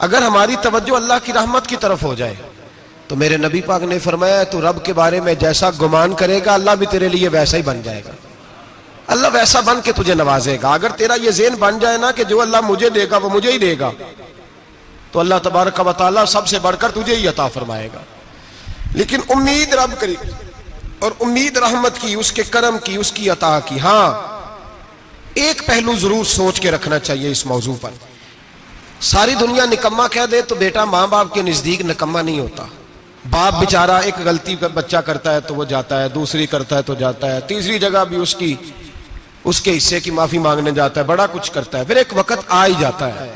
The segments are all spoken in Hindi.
अगर हमारी तवज्जो अल्लाह की रहमत की तरफ हो जाए तो मेरे नबी पाक ने फरमाया तू रब के बारे में जैसा गुमान करेगा अल्लाह भी तेरे लिए वैसा ही बन जाएगा। अल्लाह वैसा बन के तुझे नवाजेगा। अगर तेरा ये ज़हन बन जाए ना कि जो अल्लाह मुझे देगा वो मुझे ही देगा, तो अल्लाह तबारक व तआला सबसे बढ़कर तुझे ही अता फरमाएगा। लेकिन उम्मीद रब करी और उम्मीद रहमत की, उसके करम की, उसकी अता की। हाँ, एक पहलू जरूर सोच के रखना चाहिए इस मौजू पर। सारी दुनिया निकम्मा कह दे तो बेटा माँ बाप के नजदीक निकम्मा नहीं होता। बाप बेचारा एक गलती का बच्चा करता है तो वो जाता है, दूसरी करता है तो जाता है, तीसरी जगह भी उसके हिस्से की माफी मांगने जाता है, बड़ा कुछ करता है। फिर एक वक्त आ ही जाता है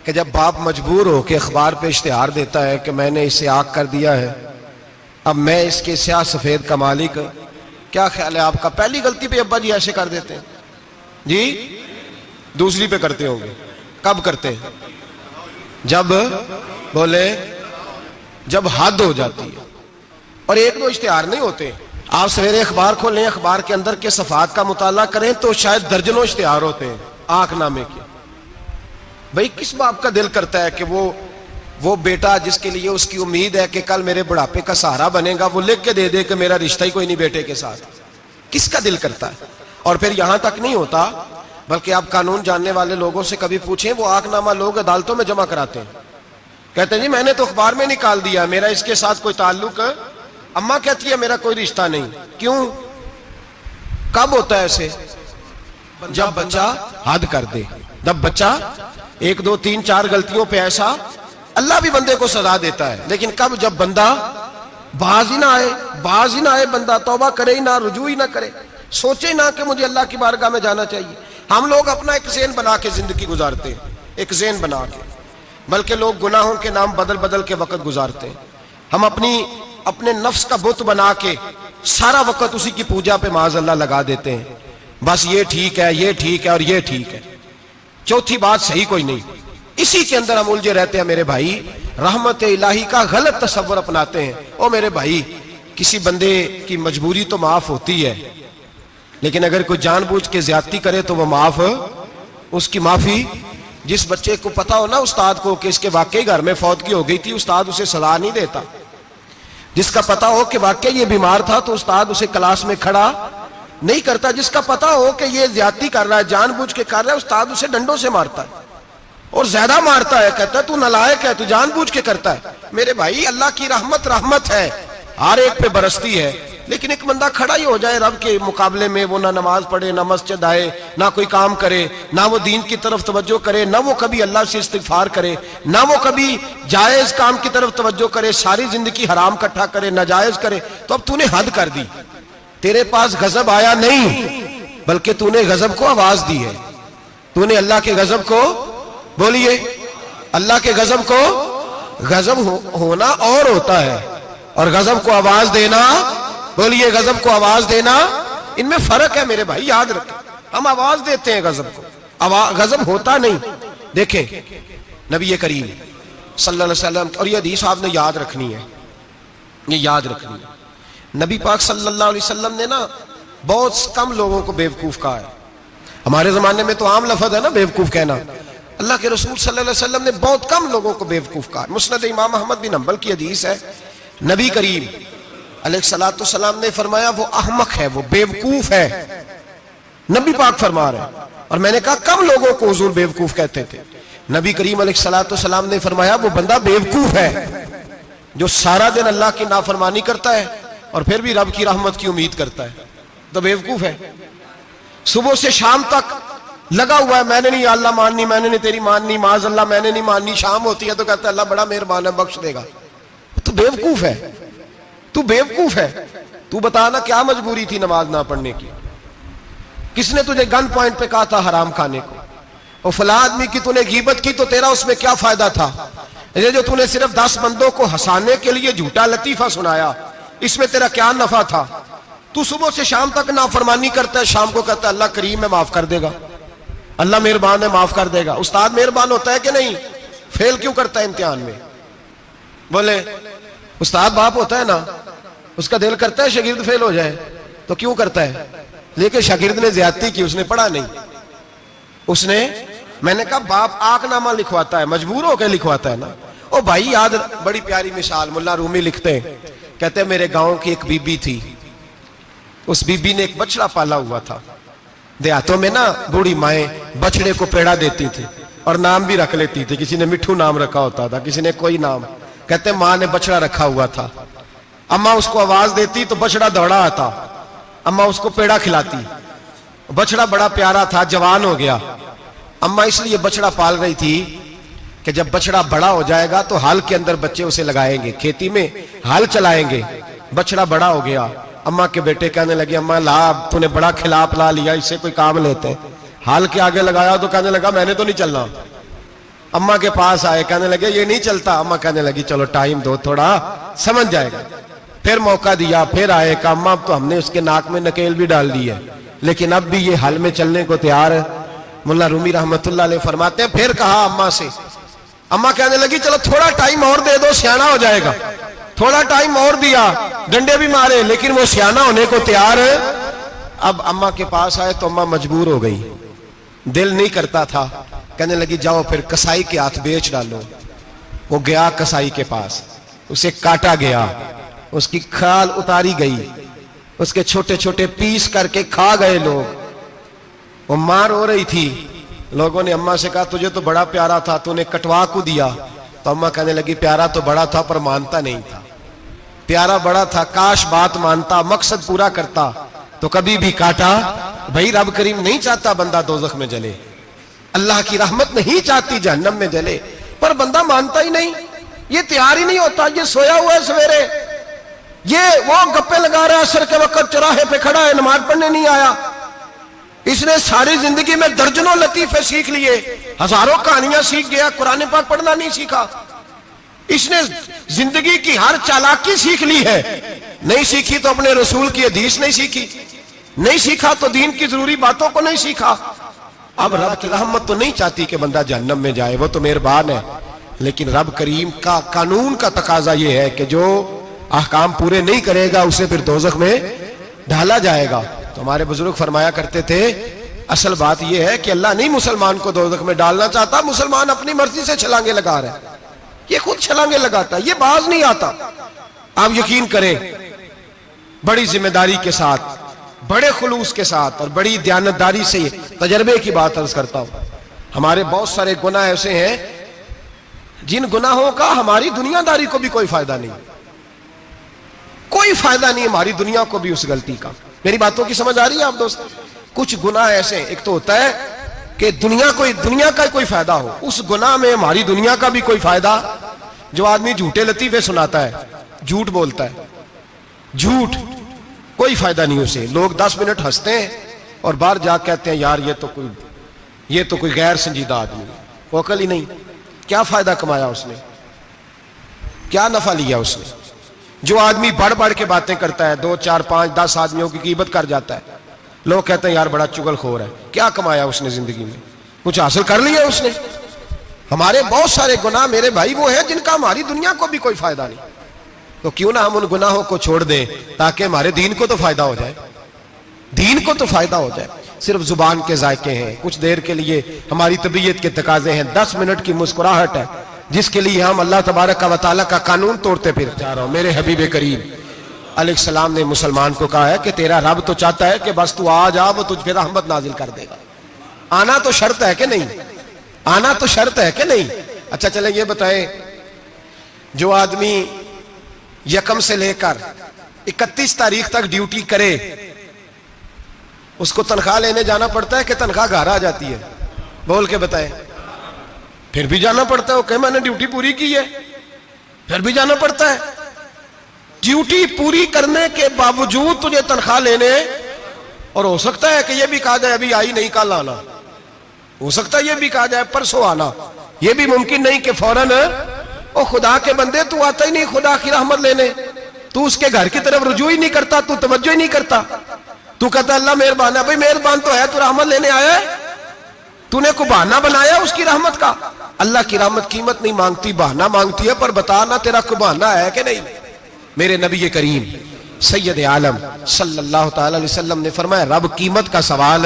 कि जब बाप मजबूर हो के अखबार पे इश्तिहार देता है कि मैंने इसे आग कर दिया है, अब मैं इसके स्याह सफेद का मालिक। क्या ख्याल है आपका? पहली गलती पे अब्बा जी ऐसे कर देते हैं जी, दूसरी पे करते होंगे। कब करते हैं? जब बोले जब हद हो जाती है। और एक दो इश्तिहार नहीं होते। आप सवेरे अखबार खोलें, अखबार के अंदर के सफात का मुताला करें तो शायद दर्जनों इश्तिहार होते हैं आंखनामे के। भाई किस बाप का दिल करता है कि वो बेटा जिसके लिए उसकी उम्मीद है कि कल मेरे बुढ़ापे का सहारा बनेगा, वो लिख के दे दे कि मेरा रिश्ता ही कोई नहीं बेटे के साथ? किसका दिल करता है? और फिर यहां तक नहीं होता, बल्कि आप कानून जानने वाले लोगों से कभी पूछें, वो आंखनामा लोग अदालतों में जमा कराते हैं। कहते हैं जी मैंने तो अखबार में निकाल दिया, मेरा इसके साथ कोई ताल्लुक। अम्मा कहती है मेरा कोई रिश्ता नहीं। क्यों? कब होता है ऐसे? जब बच्चा हद कर दे, जब बच्चा 1 2 3 4 गलतियों पे ऐसा, अल्लाह भी बंदे को सजा देता है। लेकिन कब? जब बंदा बाज ही ना आए, बंदा तौबा करे ही ना, रुजू ही ना करे, सोचे ही ना कि मुझे अल्लाह की बारगाह में जाना चाहिए। हम लोग अपना एक ज़हन बना के जिंदगी गुजारते हैं, एक ज़हन बना के, बल्कि लोग गुनाहों के नाम बदल बदल के वक्त गुजारते हैं। हम अपने नफ्स का बुत बना के सारा वक्त उसी की पूजा पे माज़अल्लाह लगा देते हैं। बस ये ठीक है, ये ठीक है और ये ठीक है, चौथी बात सही कोई नहीं। इसी के अंदर हम उलझे रहते हैं मेरे भाई। रहमत इलाही का गलत तस्वर अपनाते हैं। ओ मेरे भाई, किसी बंदे की मजबूरी तो माफ होती है, लेकिन अगर कोई जानबूझ के ज्यादती करे तो वो उसकी माफी, जिस बच्चे को पता हो ना उस्ताद को कि इसके वाकई घर में फौतगी हो गई थी, उस्ताद उसे सजा नहीं देता। जिसका पता हो कि वाकई ये बीमार था तो उस्ताद उसे क्लास में खड़ा नहीं करता। जिसका पता हो कि ये ज्यादती कर रहा है, जानबूझ के कर रहा है, उस्ताद उसे डंडों से मारता है और ज्यादा मारता है। कहता है तू नालायक है, तू जानबूझ के करता है। मेरे भाई अल्लाह की रहमत है, हर एक पे बरसती है। लेकिन एक बंदा खड़ा ही हो जाए रब के मुकाबले में, वो ना नमाज पढ़े, ना मस्जिद आए, ना कोई काम करे, ना वो दीन की तरफ तवज्जो करे, ना वो कभी अल्लाह से इस्तिगफार करे, ना वो कभी जायज काम की तरफ तवज्जो करे, सारी जिंदगी हराम इकट्ठा करे, नाजायज करे, तो अब तूने हद कर दी। तेरे पास गजब आया नहीं, बल्कि तूने गजब को आवाज दी है। तूने अल्लाह के गजब को, बोलिए, अल्लाह के गजब को, गजब होना और होता है और गजब को आवाज देना, बोलिए, गजब को आवाज देना, इनमें फर्क है मेरे भाई, याद रखें। हम आवाज देते हैं गजब को, गजब होता नहीं। देखें नबी करीम सल्लल्लाहु अलैहि वसल्लम, और ये हदीस आपने याद रखनी है, ये याद रखनी है। नबी पाक सल्लल्लाहु अलैहि वसल्लम ने ना बहुत कम लोगों को बेवकूफ कहा है। हमारे जमाने में तो आम लफ्ज है ना बेवकूफ कहना। अल्लाह के रसूल सल्लल्लाहु अलैहि वसल्लम ने बहुत कम लोगों को बेवकूफ कहा। मुस्नद इमाम अहमद बिन हंबल की हदीस है, नबी करीम अलैहिस्सलाम ने फरमाया वो अहमक है, वो बेवकूफ है। नबी पाक फरमा रहे हैं। और मैंने कहा कम लोगों को हुजूर बेवकूफ कहते थे। नबी करीम अलैहिस्सलाम ने फरमाया वो बंदा बेवकूफ है जो सारा दिन अल्लाह की नाफरमानी करता है और फिर भी रब की रहमत की उम्मीद करता है, तो बेवकूफ है। सुबह से शाम तक लगा हुआ है, मैंने नहीं अल्लाह माननी, मैंने नहीं तेरी माननी, माज अल्लाह मैंने नहीं माननी। शाम होती है तो कहता है अल्लाह बड़ा मेहरबान है, बख्श देगा। तो बेवकूफ है, तू बेवकूफ है। तू बता ना क्या मजबूरी थी नमाज ना पढ़ने की? किसने तुझे गन पॉइंट पे कहा था हराम खाने को? और फला आदमी की तूने गीबत की तो तेरा उसमें क्या फायदा था? ये जो तूने सिर्फ 10 बंदों को हंसाने के लिए झूठा लतीफा सुनाया, इसमें तेरा क्या नफा था? तू सुबह से शाम तक नाफरमानी करता है, शाम को कहता है अल्लाह करीम है माफ कर देगा, अल्लाह मेहरबान है माफ कर देगा। उस्ताद मेहरबान होता है कि नहीं? फेल क्यों करता है इम्तिहान में? बोले उस्ताद बाप होता है ना, उसका दिल करता है शागिर्द फेल हो जाए, तो क्यों करता है? लेकिन शागिर्द ने ज्यादती की, उसने पढ़ा नहीं, उसने मैंने कहा बाप आकनामा लिखवाता है, मजबूर होकर लिखवाता है ना। ओ भाई याद, बड़ी प्यारी मिसाल मुल्ला रूमी लिखते हैं, कहते हैं मेरे गांव की एक बीबी थी, उस बीबी ने एक बछड़ा पाला हुआ था। देहातों में ना बूढ़ी माएं बछड़े को पेड़ा देती थी और नाम भी रख लेती थी, किसी ने मिठू नाम रखा होता था, किसी ने कोई नाम। कहते माँ ने बछड़ा रखा हुआ था, अम्मा उसको आवाज देती तो बछड़ा दौड़ा आता, अम्मा उसको पेड़ा खिलाती। बछड़ा बड़ा प्यारा था, जवान हो गया। अम्मा इसलिए बछड़ा पाल रही थी कि जब बछड़ा बड़ा हो जाएगा तो हाल के अंदर बच्चे उसे लगाएंगे, खेती में हाल चलाएंगे। बछड़ा बड़ा हो गया, अम्मा के बेटे कहने लगे अम्मा ला, तूने बड़ा खिला पिला लिया, इससे कोई काम लेते हैं। हाल के आगे लगाया तो कहने लगा मैंने तो नहीं चलना। अम्मा के पास आए, कहने लगे ये नहीं चलता। अम्मा कहने लगी चलो टाइम दो, थोड़ा समझ जाएगा। फिर मौका दिया, फिर आए, कहा अम्मा तो हमने उसके नाक में नकेल भी डाल दी है, लेकिन अब भी ये हल में चलने को तैयार है। मुल्ला रूमी रहमतुल्लाह अलैह फरमाते हैं फिर कहा अम्मा से, अम्मा कहने लगी चलो थोड़ा टाइम और दे दो, सियाना हो जाएगा। थोड़ा टाइम और दिया, डंडे भी मारे, लेकिन वो सियाना होने को तैयार है। अब अम्मा के पास आए तो अम्मा मजबूर हो गई, दिल नहीं करता था। कहने लगी जाओ फिर कसाई के हाथ बेच डालो। वो गया कसाई के पास, उसे काटा गया, उसकी खाल उतारी गई, उसके छोटे छोटे पीस करके खा गए लोग। वो मार हो रही थी, लोगों ने अम्मा से कहा तुझे तो बड़ा प्यारा था, तूने कटवा को दिया। तो अम्मा कहने लगी प्यारा तो बड़ा था पर मानता नहीं था। प्यारा बड़ा था, काश बात मानता, मकसद पूरा करता, तो कभी भी काटा। भाई रब करीम नहीं चाहता बंदा दोजख में जले, अल्लाह की रहमत नहीं चाहती जहन्नम में जले, पर बंदा मानता ही नहीं, ये तैयार ही नहीं होता। ये सोया हुआ है सवेरे, ये वो गप्पे लगा रहा है, असर के वक्त चौराहे पे खड़ा है, नमाज पढ़ने नहीं आया। इसने सारी जिंदगी में दर्जनों लतीफे सीख लिए, हजारों कहानियां सीख गया, कुरान पाक पढ़ना नहीं सीखा। इसने जिंदगी की हर चालाकी सीख ली है, नहीं सीखी तो अपने रसूल की हदीस नहीं सीखी, नहीं सीखा तो दीन की जरूरी बातों को नहीं सीखा। अब रब की रहमत तो नहीं चाहती कि बंदा जहन्नम में जाए, वो तो मेहरबान है, लेकिन रब करीम का कानून का तकाजा यह है कि जो अहकाम पूरे नहीं करेगा उसे फिर दोजख में ढाला जाएगा। तो हमारे बुजुर्ग फरमाया करते थे असल बात यह है कि अल्लाह नहीं मुसलमान को दोजख में डालना चाहता, मुसलमान अपनी मर्जी से छलांगे लगा रहे हैं, ये खुद छलांगे लगाता है, ये बाज नहीं आता। आप यकीन करें, बड़ी जिम्मेदारी के साथ, बड़े खुलूस के साथ और बड़ी दयानतदारी से तजर्बे की बात अर्ज करता हूं। हमारे बहुत सारे गुनाह ऐसे हैं जिन गुनाहों का हमारी दुनियादारी को भी कोई फायदा नहीं, कोई फायदा नहीं हमारी दुनिया को भी उस गलती का। मेरी बातों की समझ आ रही है आप दोस्त? कुछ गुनाह ऐसे, एक तो होता है कि दुनिया का कोई फायदा हो, उस गुनाह में हमारी दुनिया का भी कोई फायदा। जो आदमी झूठे लतीफे सुनाता है, झूठ बोलता है, झूठ कोई फायदा नहीं उसे, लोग 10 मिनट हंसते हैं और बाहर जा कहते हैं यार ये तो कोई गैर संजीदा आदमी है, वो अकल ही नहीं। क्या फायदा कमाया उसने, क्या नफा लिया उसने? जो आदमी बढ़ बढ़ के बातें करता है, 2, 4, 5, 10 आदमियों की कीमत कर जाता है, लोग कहते हैं यार बड़ा चुगलखोर है, क्या कमाया उसने जिंदगी में? कुछ हासिल कर लिया उसने? हमारे बहुत सारे गुनाह मेरे भाई वो है जिनका हमारी दुनिया को भी कोई फायदा नहीं। तो क्यों ना हम उन गुनाहों को छोड़ दें ताकि हमारे दीन को तो फायदा हो जाए, दीन को तो फायदा हो जाए। सिर्फ जुबान के जायके हैं, कुछ देर के लिए हमारी तबीयत के तकाजे हैं, 10 मिनट की मुस्कुराहट है जिसके लिए हम अल्लाह तबारक व तआला का कानून तोड़ते फिर जा रहा हूं। मेरे हबीब करीम अलैहिस्सलाम ने मुसलमान को कहा है कि तेरा रब तो चाहता है कि बस तू आ जा, वो तुझ पे रहमत नाजिल कर देगा। आना तो शर्त है कि नहीं? आना तो शर्त है कि नहीं? अच्छा चले ये बताएं, जो आदमी 1 से लेकर 31 तारीख तक ड्यूटी करे, उसको तनख्वाह लेने जाना पड़ता है कि तनख्वाह घर आ जाती है? बोल के बताएं। फिर भी जाना पड़ता है, वो कहे मैंने ड्यूटी पूरी की है, फिर भी जाना पड़ता है। ड्यूटी पूरी करने के बावजूद तुझे तनख्वाह लेने, और हो सकता है कि यह भी कहा जाए अभी आई नहीं कल आना, हो सकता है यह भी कहा जाए परसों आना, यह भी मुमकिन नहीं कि फौरन। ओ खुदा के बंदे, तू आता ही नहीं खुदा की रहमत लेने, तू उसके घर की तरफ रुजू ही नहीं करता, तू तवज्जो ही नहीं करता, तू कहता अल्लाह मेहरबान है। भाई मेहरबान तो है, तू रहमत लेने आया है, तूने को बहाना बनाया उसकी रहमत का। अल्लाह की रहमत कीमत नहीं मांगती, बहाना मांगती है, पर बता ना तेरा को बहाना है कि नहीं? मेरे नबी करीम सैयद आलम सल्लल्लाहु तआला अलैहि वसल्लम ने फरमाया रब कीमत का सवाल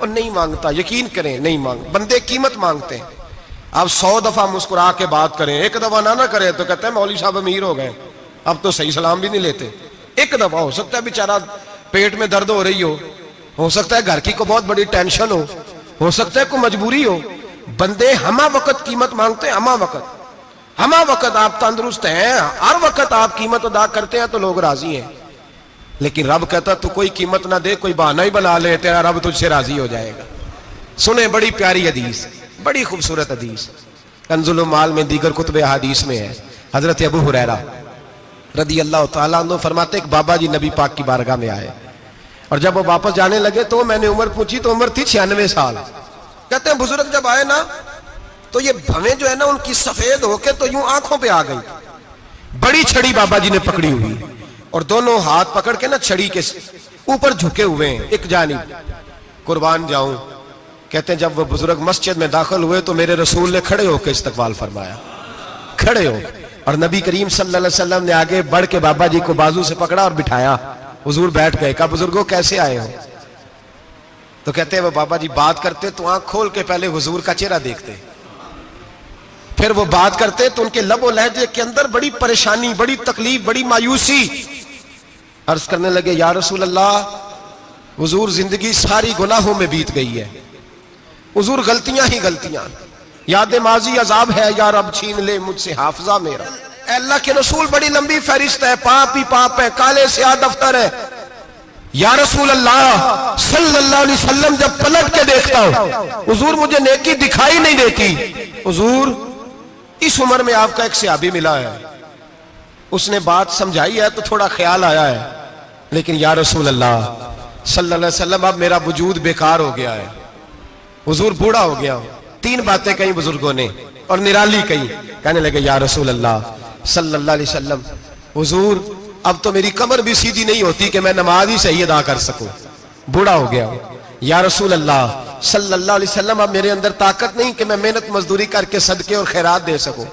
और नहीं मांगता, यकीन करें नहीं मांग, बंदे कीमत मांगते हैं। आप 100 दफा मुस्कुरा के बात करें, एक दफा ना करें तो कहते हैं मौलवी साहब अमीर हो गए, अब तो सही सलाम भी नहीं लेते। एक दफा हो सकता है बेचारा पेट में दर्द हो रही हो सकता है घर की को बहुत बड़ी टेंशन हो सकता है कोई मजबूरी हो। बंदे हमा वक्त कीमत मांगते हैं, हमा वक्त आप तंदुरुस्त हैं, हर वक्त आप कीमत अदा करते हैं तो लोग राजी हैं। लेकिन रब कहता तू कोई कीमत ना दे, कोई बहाना ही बना ले, तेरा रब तुझसे राजी हो जाएगा। सुने बड़ी प्यारी हदीस, बड़ी खूबसूरत हदीस, कंजुल माल में दीगर कुतुब हदीस में है। हजरत अबू हुरैरा रदी अल्लाह तआला अन्हु फरमाते एक बाबा जी नबी पाक की बारगाह में आए और जब वो वापस जाने लगे तो मैंने उम्र पूछी तो उम्र थी 96 साल। कहते हैं बुजुर्ग जब आए ना तो ये भवें जो है ना उनकी सफेद होके तो यूं आंखों पे आ गई। बड़ी छड़ी बाबा जी ने पकड़ी हुई और दोनों हाथ पकड़ के ना छड़ी के ऊपर झुके हुए हैं एक जानिब। कुर्बान जाऊं, कहते हैं जब वो बुजुर्ग मस्जिद में दाखिल हुए तो मेरे रसूल ने खड़े होकर इस्तकबाल फरमाया, खड़े हो, और नबी करीम सल्लल्लाहु अलैहि वसल्लम ने आगे बढ़ के बाबा जी को बाजू से पकड़ा और बिठाया। हुजूर बैठ गए। कहा बुजुर्गों कैसे आए हो? तो कहते हैं वो बाबा जी बात करते तो आंख खोल के पहले हुजूर का चेहरा देखते, फिर वो बात करते तो उनके लबो लहजे के अंदर बड़ी परेशानी, बड़ी तकलीफ, बड़ी मायूसी। अर्ज करने लगे या रसूल अल्लाह, हुजूर जिंदगी सारी गुनाहों में बीत गई है, हुजूर गलतियां ही गलतियां, याद माजी अजाब है, या रब छीन ले मुझसे हाफजा मेरा। अल्लाह के रसूल बड़ी लंबी फहरिस्त है, पाप ही पाप है, काले स्याह दफ्तर है। या रसूल अल्लाह सल्लल्लाहु अलैहि वसल्लम जब पलट के देखता हूं हुजूर मुझे नेकी दिखाई नहीं देती। हुजूर इस उम्र में आपका एक सहाबी मिला है, उसने बात समझाई है तो थोड़ा ख्याल आया है, लेकिन या रसूल अल्लाह सल्लल्लाहु अलैहि वसल्लम अब मेरा वजूद बेकार हो गया है, हुजूर बूढ़ा हो गया हूं। 3 बातें कही बुजुर्गों ने और निराली कही। कहने लगे या रसूल अल्लाह सल्लल्लाहु अलैहि वसल्लम, हुजूर अब तो मेरी कमर भी सीधी नहीं होती कि मैं नमाज ही सही अदा कर सकूं, बूढ़ा हो गया हूं। या रसूल अल्लाह सल्लल्लाहु अलैहि वसल्लम, अब मेरे अंदर ताकत नहीं कि मैं मेहनत मजदूरी करके सदके और खैरात दे सकूं।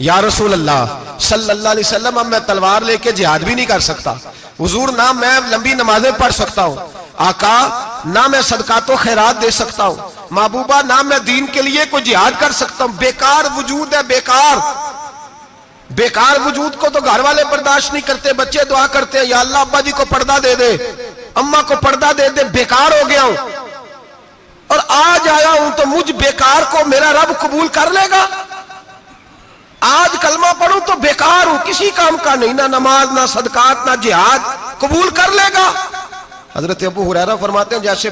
या रसूल अल्लाह सल्लल्लाहु अलैहि वसल्लम, अब मैं तलवार लेके जिहाद भी नहीं कर सकता। हुजूर ना मैं लंबी नमाजें पढ़ सकता हूं, आका ना मैं सदकातो खैरात दे सकता हूं, महबूबा ना मैं दीन के लिए कोई जिहाद कर सकता हूं। बेकार वजूद है, बेकार वजूद को तो घर वाले बर्दाश्त नहीं करते, बच्चे दुआ करते हैं या अल्लाह अब्बा जी को पर्दा दे दे, अम्मा को पर्दा दे दे, बेकार हो गया हूं और आज आया हूं तो मुझ बेकार को मेरा रब कबूल कर लेगा। आज कलमा पढ़ूं तो बेकार हूं, किसी काम का नहीं, ना नमाज ना सदकात ना जिहाद, कबूल कर लेगा। हजरत अबू हुरैरा फरमाते हैं जैसे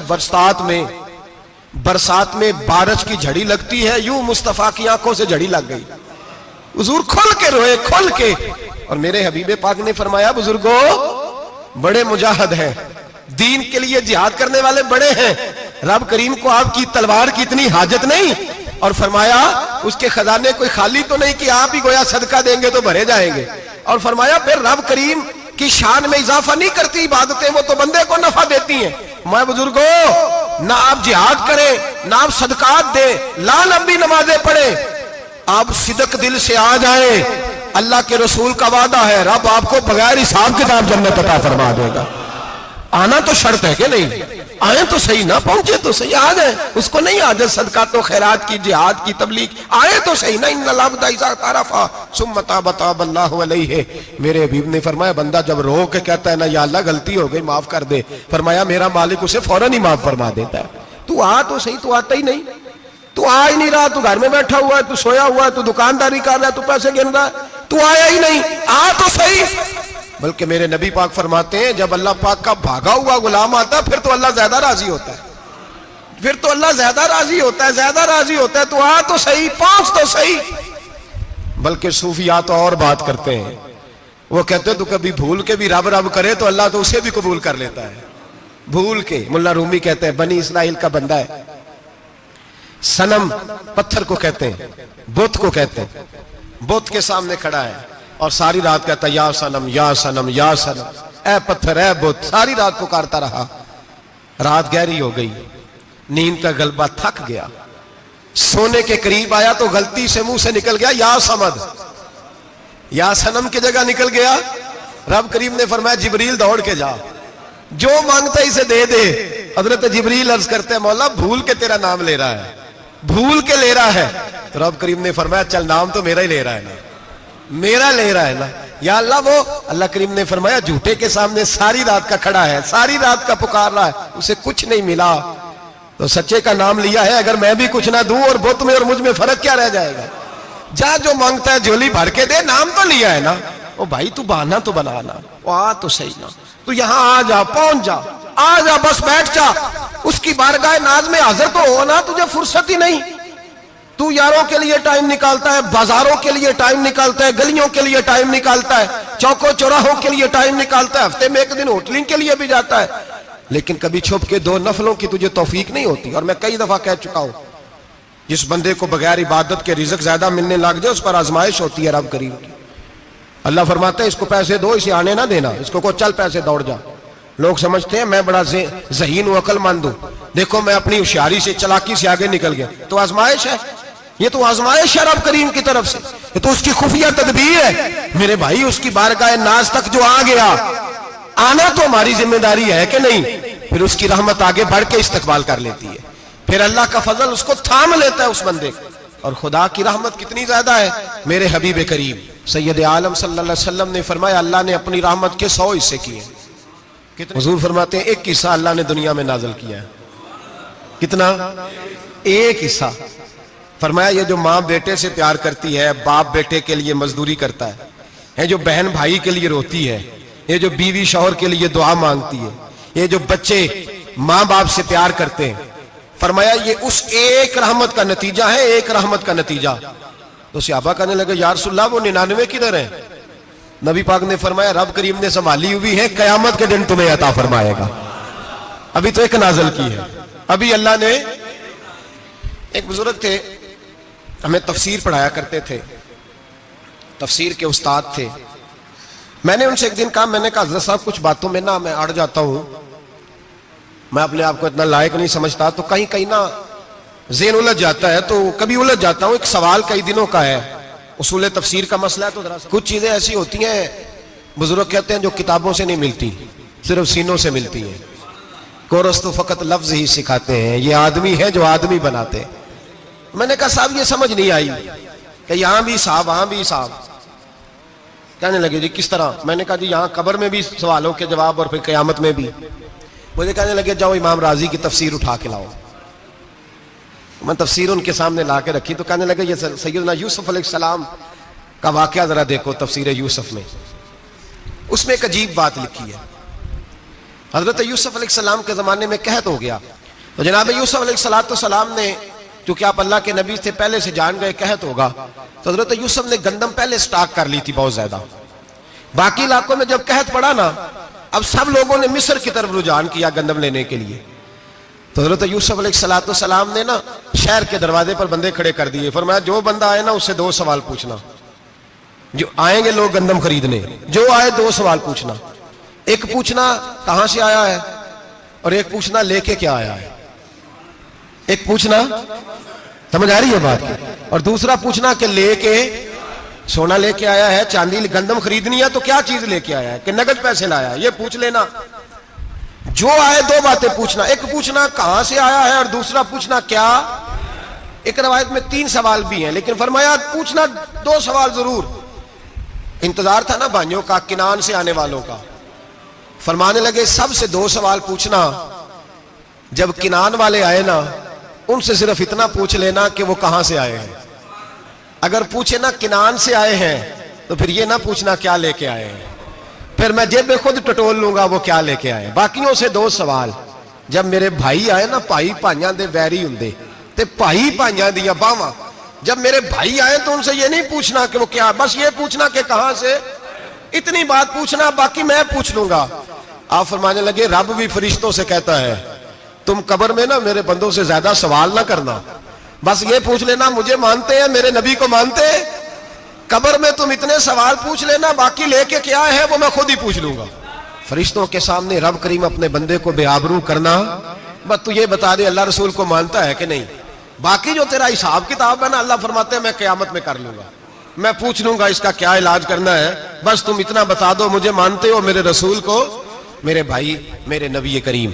बरसात में बारिश की झड़ी लगती है, यूं मुस्तफा की आंखों से झड़ी लग गई। हुजूर खुल के रोए, खुल के। और मेरे हबीबे पाक ने फरमाया बुजुर्गों बड़े मुजाहिद हैं, दीन के लिए जिहाद करने वाले बड़े हैं, रब करीम को आपकी तलवार की इतनी हाजत नहीं। और फरमाया उसके खजाने कोई खाली तो नहीं कि आप ही गोया सदका देंगे तो भरे जाएंगे। और फरमाया फिर रब करीम की शान में इजाफा नहीं करती इबादतें, वो तो बंदे को नफा देती हैं। मैं बुजुर्गों ना आप जिहाद करें ना आप सदकात दे, ला लंबी नमाजें पढ़े, आप सिदक दिल से आ जाए, अल्लाह के रसूल का वादा है रब आपको बगैर हिसाब किताब जन्नत अता फरमा देगा। आना तो शर्त है कि नहीं, आए तो सही, ना पहुंचे तो सही, आ जाए, उसको नहीं आदत सदका तो खैरात की जिहाद की तबलीग, आए तो सही ना। मेरे हबीब ने फरमाया बंदा जब रो के कहता है ना या अल्लाह गलती हो गई माफ कर दे, फरमाया मेरा मालिक उसे फौरन ही माफ फरमा देता है। तू आ तो सही, तू आता ही नहीं, तू आ ही नहीं रहा, तू घर में बैठा हुआ है, तू सोया हुआ है, तू दुकानदारी कर रहा है, तू पैसे गिन रहा है, तू आया ही नहीं, आ तो सही। बल्कि मेरे नबी पाक फरमाते हैं जब अल्लाह पाक का भागा हुआ गुलाम आता है फिर तो अल्लाह ज्यादा राजी होता है, फिर तो अल्लाह ज्यादा राजी होता है, ज्यादा राजी होता है। तू आ तो सही, पहुंच तो सही। बल्कि सूफिया तो और बात करते हैं, वो कहते तू कभी भूल के भी रब रब करे तो अल्लाह तो उसे भी कबूल कर लेता है, भूल के। मुल्ला रूमी कहते हैं बनी इस्राइल का बंदा है, सनम पत्थर को कहते हैं, बुत को कहते हैं, बुत के सामने खड़ा है और सारी रात कहता या सनम या सनम या सनम, ए पत्थर ए बुत, सारी रात पुकारता रहा। रात गहरी हो गई, नींद का गलबा थक गया, सोने के करीब आया तो गलती से मुंह से निकल गया या समद, या सनम की जगह निकल गया। रब करीम ने फरमाया जिब्रील दौड़ के जा, जो मांगता इसे दे दे। हजरत जिब्रील अर्ज करते हैं मौला भूल के तेरा नाम ले रहा है, भूल के ले रहा है। तो रब करीम ने फरमाया चल नाम तो मेरा ही ले रहा है ना, मेरा ले रहा है ना। या अल्लाह, वो अल्लाह करीम ने फरमाया झूठे के सामने सारी रात का खड़ा है, सारी रात का पुकार रहा है, उसे कुछ नहीं मिला, तो सच्चे का नाम लिया है। अगर मैं भी कुछ ना दूं और बुत में और मुझ में फर्क क्या रह जाएगा? जा जो मांगता है झोली भर के दे, नाम तो लिया है ना। ओ भाई तू बहाना तो बनाना, वो आ तो सही ना, तू यहां आ जा, पहुंच जा, आ जा, बस बैठ जा, उसकी बारगाह नाज में हाजिर तो हो ना। तुझे फुर्सत ही नहीं, तू यारों के लिए टाइम निकालता है, बाजारों के लिए टाइम निकालता है, गलियों के लिए टाइम निकालता है, चौकों चौराहों के लिए टाइम निकालता है, हफ्ते में एक दिन होटलिंग के लिए भी जाता है, लेकिन कभी छुप के दो नफलों की तुझे तौफीक नहीं होती। और मैं कई दफा कह चुका हूं, जिस बंदे को बगैर इबादत के रिज़्क ज्यादा मिलने लग जाए उस पर आजमाइश होती है रब करीम की। अल्लाह फरमाता है इसको पैसे दो, इसे आने ना देना, इसको को चल पैसे दौड़ जा। लोग समझते हैं मैं बड़ा ज़हीन हूं, अक्लमंद हूं, देखो मैं अपनी होशियारी से, चालाकी से आगे निकल गया। तो आजमाइश है, ये तो आजमाइश है रब करीम की तरफ से, ये तो उसकी खुफिया तदबीर है। मेरे भाई उसकी बारगाह नाज तक जो आ गया, आना तो हमारी जिम्मेदारी है कि नहीं? फिर उसकी रहमत आगे बढ़ के इस्तकबाल कर लेती है, फिर अल्लाह का फजल उसको थाम लेता है उस बंदे को। और खुदा की रहमत कितनी ज्यादा है, मेरे हबीब करीम सैयद आलम सल्लल्लाहु अलैहि वसल्लम ने फरमाया अल्लाह ने अपनी रहमत के 100 हिस्से किए। हुजूर फरमाते हैं एक हिस्सा अल्लाह ने दुनिया में नाजिल किया है। कितना? एक हिस्सा। फरमाया ये जो माँ बेटे से प्यार करती है, बाप बेटे के लिए मजदूरी करता है, जो बहन भाई के लिए रोती है, ये जो बीवी शौहर के लिए दुआ मांगती है, ये जो बच्चे माँ बाप से प्यार करते हैं, फरमाया ये उस एक रहमत का नतीजा है, एक रहमत का नतीजा। तो सहाबा कहने लगे या रसूलल्लाह वो 99 किधर है? नबी पाक ने फरमाया रब करीम ने संभाली हुई है, कयामत के दिन तुम्हें अता फरमाएगा। अभी तो एक नाज़िल की है, अभी अल्लाह ने। एक बुजुर्ग थे, हमें तफसीर पढ़ाया करते थे, तफसीर के उस्ताद थे। मैंने उनसे एक दिन कहा, मैंने कहा हज़रत साहब कुछ बातों में ना मैं अड़ जाता हूं, मैं अपने आप को इतना लायक नहीं समझता, तो कहीं कहीं ना ज़हन उलझ जाता है, तो कभी उलझ जाता हूं। एक सवाल कई दिनों का है, उसूल तफसीर का मसला है, तो जरा कुछ चीजें ऐसी होती हैं बुजुर्ग कहते हैं जो किताबों से नहीं मिलती, सिर्फ सीनों से मिलती हैं। कोरस तो फकत लफ्ज ही सिखाते हैं, ये आदमी है जो आदमी बनाते हैं। मैंने कहा साहब ये समझ नहीं आई कि यहां भी साहब वहां भी साहब। कहने लगे जी किस तरह? मैंने कहा जी यहां कब्र में भी सवालों के जवाब और फिर कयामत में भी। मुझे कहने लगे जाओ इमाम राजी की तफसीर उठा के लाओ। मैं तफसीर उनके सामने ला के रखी, तो कहने लगे ये सैयदना यूसुफ अलैहिस्सलाम का वाकया जरा देखो तफसीर यूसुफ में, उसमें एक अजीब बात लिखी है। हजरत यूसुफ अलैहिस्सलाम के जमाने में कहत हो गया, तो जनाब यूसुफ अलैहिस्सलाम ने, क्योंकि आप अल्लाह के नबी से पहले से जान गए कहत होगा, तो हजरत यूसुफ ने गंदम पहले स्टॉक कर ली थी बहुत ज्यादा। बाकी इलाकों में जब कहत पड़ा ना, अब सब लोगों ने मिस्र की तरफ रुझान किया गंदम लेने के लिए। तो हजरत यूसुफ अलैहिस्सलाम ने ना शहर के दरवाजे पर बंदे खड़े कर दिए, फरमाया जो बंदा आए ना उससे 2 सवाल पूछना। जो आएंगे लोग गंदम खरीदने, जो आए 2 सवाल पूछना। एक पूछना कहां से आया है, और एक पूछना लेके क्या आया है। एक पूछना, समझ आ रही है बात, और दूसरा पूछना कि लेके सोना लेके आया है, चांदी गंदम खरीदनी है तो क्या चीज लेके आया है, कि नगद पैसे लाया है, ये पूछ लेना। जो आए 2 बातें पूछना, एक पूछना कहां से आया है और दूसरा पूछना क्या। एक रवायत में 3 सवाल भी हैं, लेकिन फरमाया पूछना 2 सवाल जरूर। इंतजार था ना भाइयों का, किनान से आने वालों का। फरमाने लगे सबसे 2 सवाल पूछना, जब किनान वाले आए ना उनसे सिर्फ इतना पूछ लेना कि वो कहां से आए हैं। अगर पूछे ना किनान से आए हैं तो फिर ये ना पूछना क्या लेके आए हैं, फिर मैं जेब में खुद टटोल लूंगा वो क्या लेके आए। बाकियों से 2 सवाल। जब मेरे भाई आए ना, भाई भाइयों दे वैरी हुंदे ते भाई भाइयों दियां बावां, जब मेरे भाई आए तो उनसे ये नहीं पूछना कि वो क्या, बस ये पूछना कि कहां से, इतनी बात पूछना, बाकी मैं पूछ लूंगा। आप फरमाने लगे रब भी फरिश्तों से कहता है तुम कब्र में ना मेरे बंदों से ज्यादा सवाल ना करना, बस ये पूछ लेना मुझे मानते हैं, मेरे नबी को मानते हैं। कब्र में तुम इतने सवाल पूछ लेना, बाकी लेके क्या है वो मैं खुद ही पूछ लूंगा। फरिश्तों के सामने रब करीम अपने बंदे को बेआबरू करना, बस तू ये बता दे अल्लाह रसूल को मानता है कि नहीं, बाकी जो तेरा हिसाब किताब है ना अल्लाह फरमाते हैं मैं क़यामत में कर लूंगा, मैं पूछ लूंगा इसका क्या इलाज करना है, बस तुम इतना बता दो मुझे मानते हो, मेरे रसूल को, मेरे भाई, मेरे नबी करीम।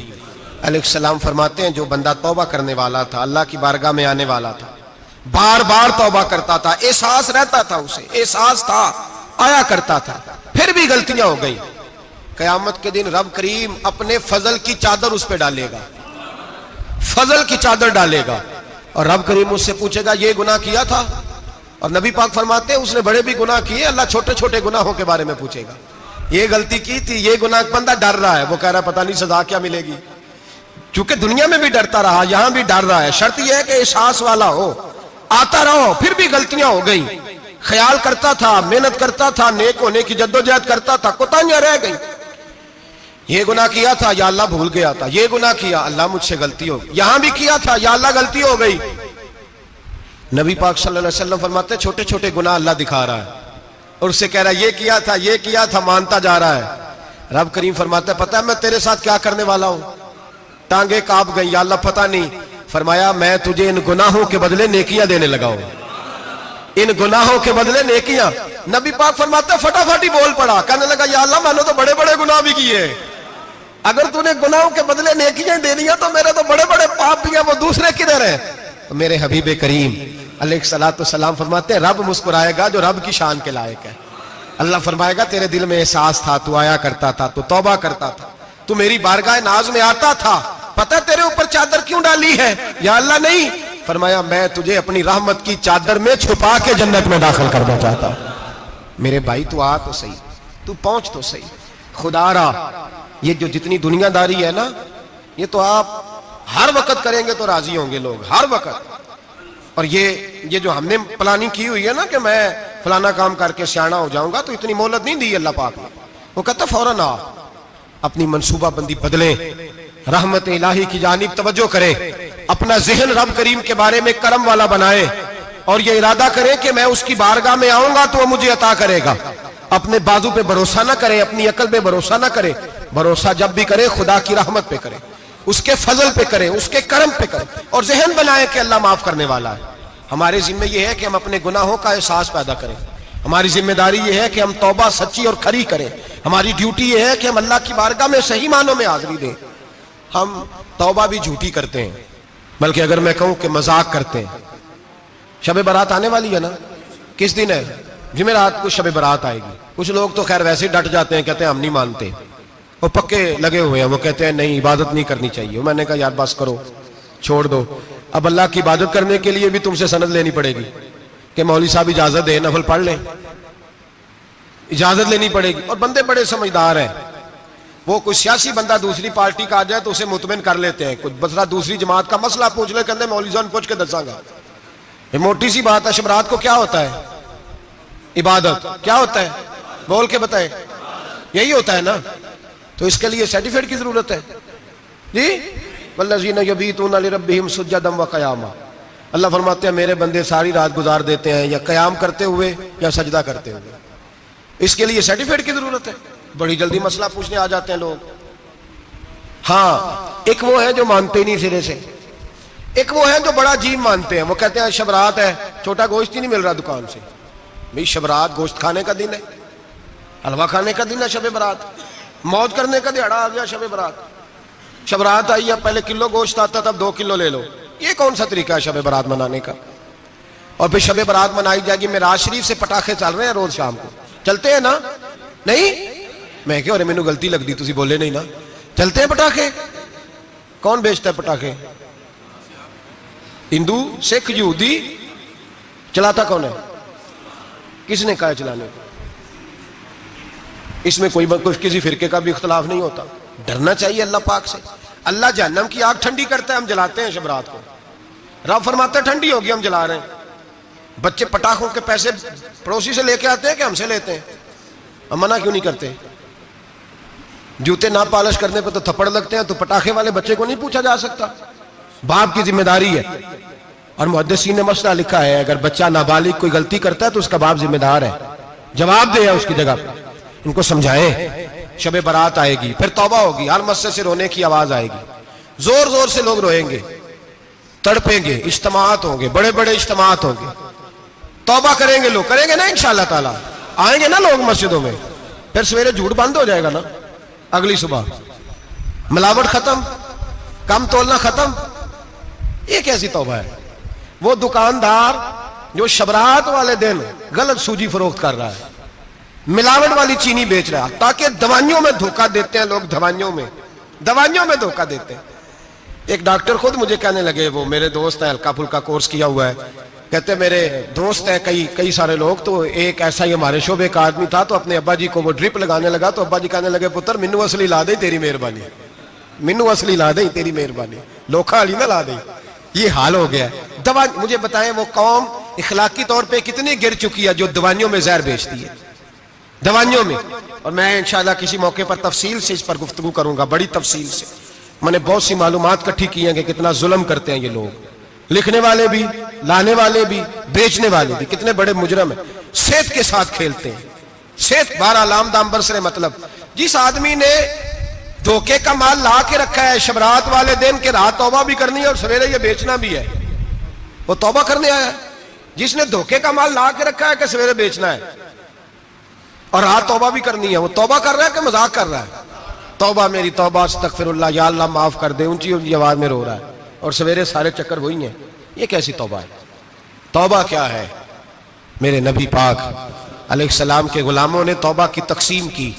अलैहिस्सलाम फरमाते हैं, जो बंदा तौबा करने वाला था, अल्लाह की बारगाह में आने वाला था, बार बार तौबा करता था, एहसास रहता था, उसे एहसास था, आया करता था, फिर भी गलतियां हो गई, क़यामत के दिन रब करीम अपने फजल की चादर उस पर डालेगा, फजल की चादर डालेगा, और रब करीम उससे पूछेगा ये गुनाह किया था? और नबी पाक फरमाते हैं उसने बड़े भी गुनाह किए, अल्लाह छोटे छोटे गुनाहों के बारे में पूछेगा, ये गलती की थी, ये गुनाह, बंदा डर रहा है, वो कह रहा है पता नहीं सजा क्या मिलेगी, क्योंकि दुनिया में भी डरता रहा, यहां भी डर रहा है। शर्त यह है कि एहसास वाला हो, आता रहो, फिर भी गलतियां हो गई, ख्याल करता था, मेहनत करता था, नेक होने की जद्दोजहद करता था, कोताहियां रह गई, ये गुनाह किया था या अल्लाह भूल गया था, ये गुनाह किया अल्लाह मुझसे गलती हो गई, यहां भी किया था या अल्लाह गलती हो गई। नबी पाक सल्लल्लाहु अलैहि वसल्लम फरमाते छोटे छोटे गुनाह अल्लाह दिखा रहा है और उससे कह रहा है ये किया था, मानता जा रहा है। रब करीम फरमाता है पता है मैं तेरे साथ क्या करने वाला हूं? टांगे कांप गई, या अल्लाह पता नहीं। फरमाया मैं तुझे इन गुनाहों के बदले नेकियां देने लगा हूं, इन गुनाहों के बदले नेकियां। नबी पाक फरमाते फटाफट ही बोल पड़ा, कहने लगा या अल्लाह मैंने तो बड़े बड़े गुनाह भी किए, अगर तूने गुनाहों के बदले नेकियां दे दिया तो मेरे तो बड़े बड़े पाप भी हैं, वो दूसरे किधर है? तो मेरे हबीब करीम अलैहिस्सलातु सलाम फरमाते हैं रब मुस्कुराएगा जो रब की शान के लायक है। अल्लाह फरमाएगा तेरे दिल में एहसास था, तू आया करता था, तू तौबा करता था, तू मेरी बारगाह नाज में आता था, पता तेरे ऊपर चादर क्यों डाली है? या अल्लाह नहीं, फरमाया मैं तुझे अपनी रहमत की चादर में छुपा के जन्नत में दाखिल करना चाहता हूं। मेरे भाई तू आ तो सही, तू पहुंच तो सही, खुदा रहा। ये जो जितनी दुनियादारी है ना, ये तो आप हर वक्त करेंगे तो राजी होंगे लोग, हर वक्त। और ये जो हमने प्लानिंग की हुई है ना कि मैं फलाना काम करके सियाना हो जाऊंगा, तो इतनी मोहलत नहीं दी अल्लाह पाक ने। वो कहता फौरन आ, अपनी मनसूबाबंदी बदले, रहमत इलाही की जानिब तवज्जो करे, अपना जहन रब करीम के बारे में करम वाला बनाए और ये इरादा करे कि मैं उसकी बारगाह में आऊंगा तो वो मुझे अता करेगा। अपने बाजू पे भरोसा ना करे, अपनी अकल पे भरोसा ना करे, भरोसा जब भी करे खुदा की रहमत पे करे, उसके फजल पे करे, उसके करम पे करे, और जहन बनाए कि अल्लाह माफ करने वाला है। हमारे जिम्मे यह है कि हम अपने गुनाहों का एहसास पैदा करें, हमारी जिम्मेदारी यह है कि हम तौबा सच्ची और खरी करें, हमारी ड्यूटी यह है कि हम अल्लाह की बारगाह में सही मानों में हाजिरी दें। हम तौबा भी झूठी करते हैं, बल्कि अगर मैं कहूं कि मजाक करते हैं। शब बारात आने वाली है ना, किस दिन है? जुमेरात को शब बारात आएगी। कुछ लोग तो खैर वैसे ही डट जाते हैं, कहते हैं हम नहीं मानते, वो पक्के लगे हुए हैं, वो कहते हैं नहीं इबादत नहीं करनी चाहिए। मैंने कहा यार बस करो, छोड़ दो। अब अल्लाह की इबादत करने के लिए भी तुमसे सनद लेनी पड़ेगी कि मौलवी साहब इजाजत दे, नफल पढ़ लें, इजाजत लेनी पड़ेगी। और बंदे बड़े समझदार हैं, वो कोई सियासी बंदा दूसरी पार्टी का आ जाए तो उसे मुतमिन कर लेते हैं। कुछ बसरा दूसरी जमात का मसला पूछ ले, कहते मौलवी साहब पूछ के दसांगा। ये मोटी सी बात है। शबरात को क्या होता है? इबादत। क्या होता है? बोल के बताए। यही होता है ना, तो इसके लिए सर्टिफिकेट की जरूरत है जी। वल्लज़ीना यबीतूना लिरब्बिहिम सुज्जदन व क़यामा। अल्लाह फरमाते हैं मेरे बंदे सारी रात गुजार देते हैं या कयाम करते हुए या सजदा करते हुए। इसके लिए सर्टिफिकेट की जरूरत है। बड़ी जल्दी मसला पूछने आ जाते हैं लोग। हाँ, एक वो है जो मानते ही नहीं सिरे से, एक वो है जो बड़ा अजीब मानते हैं। वो कहते हैं शबरात है, छोटा गोश्त ही नहीं मिल रहा दुकान से। भाई शबरात गोश्त खाने का दिन है, हलवा खाने का दिन है शब बारात, मौज करने का दिहाड़ा आ गया शब बारात। शबरात आई, अब पहले किलो गोश्त आता था, अब 2 किलो ले लो। ये कौन सा तरीका है शब बारात मनाने का? और फिर शब बारात मनाई जाएगी, मेराज शरीफ से पटाखे चल रहे हैं रोज शाम को, चलते हैं ना? नहीं, मैं क्यों, अरे मैनू गलती लगती, तुसी बोले नहीं ना। चलते हैं पटाखे। कौन बेचता है पटाखे? हिंदू, सिख, यहूदी। चलाता कौन है? किसने कहा चलाने को? इसमें कोई किसी फिरके का भी इख्तलाफ नहीं होता। डरना चाहिए अल्लाह पाक से। अल्लाह जहन्नम की आग ठंडी करता है, हम जलाते हैं शबरात को। रब फरमाता है ठंडी होगी, हम जला रहे हैं। बच्चे पटाखों के पैसे पड़ोसी से लेके आते हैं कि हमसे लेते हैं? हम मना क्यों नहीं करते? जूते ना पॉलिश करने पर तो थप्पड़ लगते हैं, तो पटाखे वाले बच्चे को नहीं पूछा जा सकता? बाप की जिम्मेदारी है। और मुहद्दिसीन ने मसला लिखा है, अगर बच्चा नाबालिग कोई गलती करता है तो उसका बाप जिम्मेदार है, जवाब दे उसकी जगह पर। इनको समझाएं। शब बारात आएगी, फिर तौबा होगी, हर मस्जिद से रोने की आवाज आएगी, जोर जोर से लोग रोएंगे, तड़पेंगे, इज्तिमात होंगे, बड़े बड़े इज्तिमात होंगे, तौबा करेंगे लोग, करेंगे ना इंशाअल्लाह ताला। आएंगे ना लोग मस्जिदों में, फिर सवेरे झूठ बंद हो जाएगा ना, अगली सुबह मिलावट खत्म, कम तोलना खत्म। ये कैसी तौबा है? वो दुकानदार जो शबरात वाले दिन गलत सूजी फरोख्त कर रहा है, मिलावट वाली चीनी बेच रहा है, ताकि दवाइयों में धोखा देते हैं लोग, दवाइयों में धोखा देते हैं। एक डॉक्टर खुद मुझे कहने लगे, वो मेरे दोस्त है, हल्का फुल्का कोर्स किया हुआ है, कहते मेरे दोस्त हैं कई सारे लोग, तो एक ऐसा ही हमारे शोबे का आदमी था, तो अपने अब्बा जी को वो ड्रिप लगाने लगा, तो अब्बा जी कहने लगे, पुत्र मिन्नू असली ला दे तेरी मेहरबानी, मिन्नू असली ला दे तेरी मेहरबानी, लोखा अली ना ला दे। ये हाल हो गया। दवा, मुझे बताएं वो कौम इखलाकी तौर पे कितनी गिर चुकी है जो दवाइयों में जहर बेचती है, दवाइयों में। और मैं इंशाल्लाह किसी मौके पर तफसील से इस पर गुफ्तगू करूंगा, बड़ी तफसील से। मैंने बहुत सी मालूमात इकट्ठी की हैं कि कितना जुल्म करते हैं ये लोग, लिखने वाले भी, लाने वाले भी, बेचने वाले भी, कितने बड़े मुजरम है। सेहत के साथ खेलते हैं, सेहत बारह लाम दाम बरसरे। मतलब जिस आदमी ने धोखे का माल ला के रखा है, शबरात वाले दिन के रात तौबा भी करनी है और सवेरे ये बेचना भी है, वो तौबा करने आया है। जिसने धोखे का माल ला के रखा है कि सवेरे बेचना है और रात तौबा भी करनी है, वो तौबा कर रहा है कि मजाक कर रहा है? तौबा मेरी तौबा, अस्तगफिरुल्लाह, या अल्लाह माफ कर दे, ऊंची ऊंची आवाज में रो रहा है, और सवेरे सारे चक्कर वही हैं। ये कैसी तौबा है? तौबा क्या है? मेरे नबी पाक अलैहिस्सलाम के गुलामों ने तौबा की तकसीम की।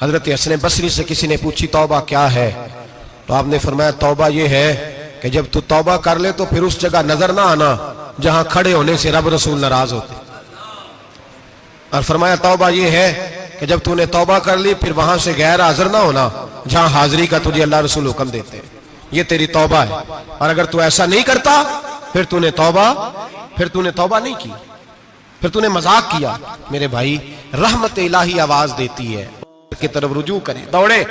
हजरत हसन बसरी से किसी ने पूछी तौबा क्या है, तो आपने फरमाया तौबा ये है कि जब तू तौबा कर ले तो फिर उस जगह नजर ना आना जहां खड़े होने से रब रसूल नाराज होते। और फरमाया तौबा ये है कि जब तूने तौबा कर ली फिर वहां से गैर हाजिर ना होना जहां हाजिरी का तुझे अल्लाह रसूल हुक्म देते हैं। ये तेरी तौबा है। और अगर तू ऐसा नहीं करता फिर तूने तौबा नहीं की, फिर तूने मजाक किया। मेरे भाई, रहमत इलाही आवाज देती है की तरफ रुजू करें, दौड़े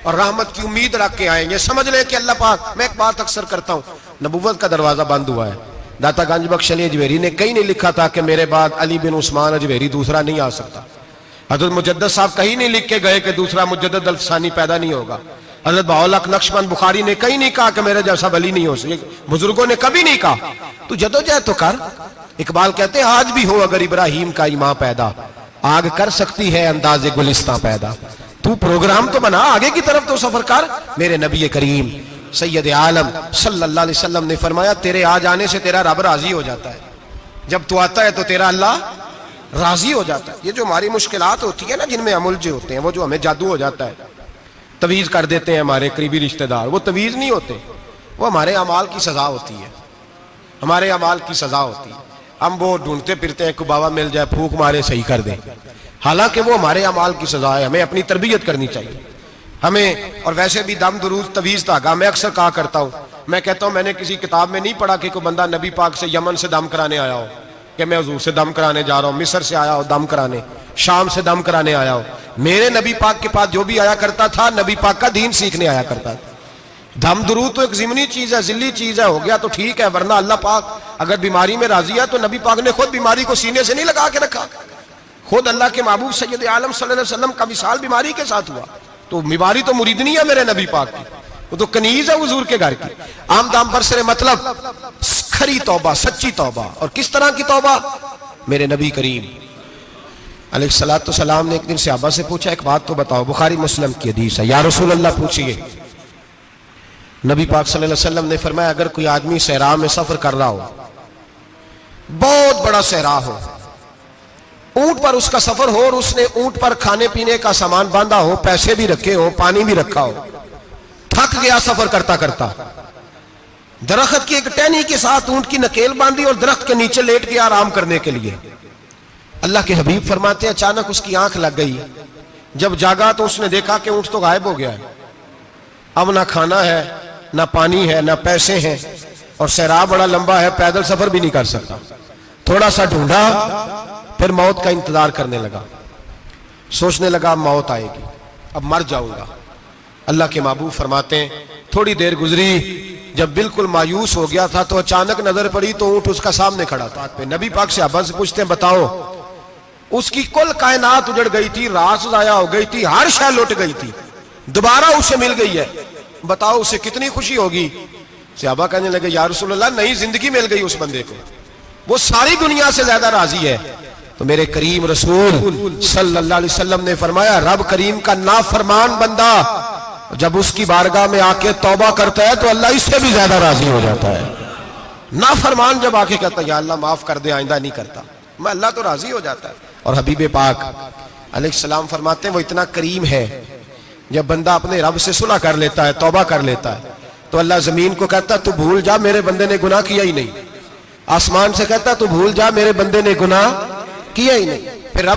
और रहमत की उम्मीद रख के आएंगे। समझ ले कि अल्लाह पाक, मैं एक बात अक्सर करता हूं, नबुव्वत का दरवाजा बंद हुआ है। दाता गंज बख्श अली अजमेरी ने कहीं नहीं लिखा था कि मेरे बाद अली बिन उस्मान अजमेरी दूसरा नहीं आ सकता। हजरत मुजद्दद साहब कहीं नहीं लिख के गए कि दूसरा मुजद्दद अल्फसानी पैदा नहीं होगा। हजरत बाउल नक्शबंद बुखारी ने कहीं नहीं कहा कि मेरे जैसा वली नहीं हो सके। बुजुर्गों ने कभी नहीं कहा। तू जदोजहद तो कर। इकबाल कहते हैं आज भी हो अगर इब्राहिम का ईमान पैदा, आग कर सकती है अंदाजे गुलिस्तां पैदा। तू प्रोग्राम तो बना, आगे की तरफ तो सफर कर। मेरे नबी करीम सैयद आलम सल्लल्लाहु अलैहि वसल्लम ने फरमाया तेरे आ जाने से तेरा रब राजी हो जाता है। जब तू आता है तो तेरा अल्लाह राजी हो जाता है। ये जो हमारी मुश्किलात होती है ना, जिनमें हम उलझे होते हैं, वो जो हमें जादू हो जाता है, तवीज कर देते हैं हमारे करीबी रिश्तेदार, वो तवीज नहीं होते, वो हमारे अमाल की सजा होती है, हमारे अमाल की सजा होती है। हम वो ढूंढते फिरते हैं कि बाबा मिल जाए, फूक मारे सही कर दे, हालांकि वो हमारे अमाल की सजा है। हमें अपनी तरबियत करनी चाहिए हमें। और वैसे भी दम दुरूद तवीज धागा, मैं अक्सर कहा करता हूँ, मैं कहता हूँ मैंने किसी किताब में नहीं पढ़ा कि कोई बंदा नबी पाक से यमन से दम कराने आया हो कि मैं हुजूर से दम कराने जा रहा हूँ, मिस्र से आया हो दम कराने, शाम से दम कराने आया हो। मेरे नबी पाक के पास जो भी आया करता था नबी पाक का दीन सीखने आया करता था। दम दुरूद तो एक ज़िमनी चीज है, जिल्ली चीज है, हो गया तो ठीक है, वरना अल्लाह पाक अगर बीमारी में राजी है तो नबी पाक ने खुद बीमारी को सीने से नहीं लगा के रखा। खुद अल्लाह के महबूब सैयद आलम सल्लल्लाहु अलैहि वसल्लम का विसाल बीमारी के साथ हुआ, तो बीमारी तो मुरीदनी है मेरे नबी पाक की, वो तो कनीज है हुजूर के घर की। आम दाम बरसरे मतलब खरी तौबा, सच्ची तौबा। और किस तरह की तौबा? मेरे नबी करीम अलैहिस्सलातु सलाम ने एक दिन सहाबा से पूछा एक बात तो बताओ, बुखारी मुस्लिम की हदीस है, या रसूल अल्लाह पूछिए। नबी पाक सल्लल्लाहु अलैहि वसल्लम ने फरमाया अगर कोई आदमी सहरा में सफर कर रहा हो, बहुत बड़ा सहरा हो, ऊंट पर उसका सफर हो और उसने ऊंट पर खाने पीने का सामान बांधा हो, पैसे भी रखे हो, पानी भी रखा हो, थक गया सफर करता करता, दरख्त की एक टहनी के साथ ऊंट की नकेल बांधी और दरख्त के नीचे लेट गया आराम करने के लिए। अल्लाह के हबीब फरमाते हैं अचानक उसकी आंख लग गई। जब जागा तो उसने देखा कि ऊंट तो गायब हो गया है, अब ना खाना है, ना पानी है, ना पैसे हैं, और सहरा बड़ा लंबा है, पैदल सफर भी नहीं कर सकता। थोड़ा सा ढूंढा, फिर मौत का इंतजार करने लगा, सोचने लगा मौत आएगी, अब मर जाऊंगा। अल्लाह के महबूब फरमाते हैं थोड़ी देर गुजरी, जब बिल्कुल मायूस हो गया था तो अचानक नजर पड़ी तो ऊंट उसका सामने खड़ा था पे। नबी पाक से अब्बा से पूछते हैं बताओ, उसकी कुल कायनात उजड़ गई थी, रास जाया हो गई थी, हर शय लुट गई थी, दोबारा उसे मिल गई है, बताओ उसे कितनी खुशी होगी। सहाबा कहने लगे या रसूल अल्लाह नई जिंदगी मिल गई उस बंदे को, वो सारी दुनिया से ज्यादा राजी है। तो मेरे करीम रसूल सल्लल्लाहु अलैहि वसल्लम ने फरमाया रब करीम का नाफरमान बंदा जब उसकी बारगाह में आके तौबा करता है तो अल्लाह इससे भी ज्यादा राजी हो जाता है। नाफरमान जब आके कहता है या अल्लाह माफ कर दे, आइंदा नहीं करता, मैं अल्लाह तो राजी हो जाता है। और हबीब पाक अलैहिस्सलाम फरमाते हैं वो इतना करीम है, जब बंदा अपने रब से सुलह कर लेता है, तौबा कर लेता है, तो अल्लाह जमीन को कहता है तू भूल जा, मेरे बंदे ने गुनाह किया ही नहीं। आसमान से कहता है तू भूल जा, मेरे बंदे ने गुनाह किया ही नहीं। फिर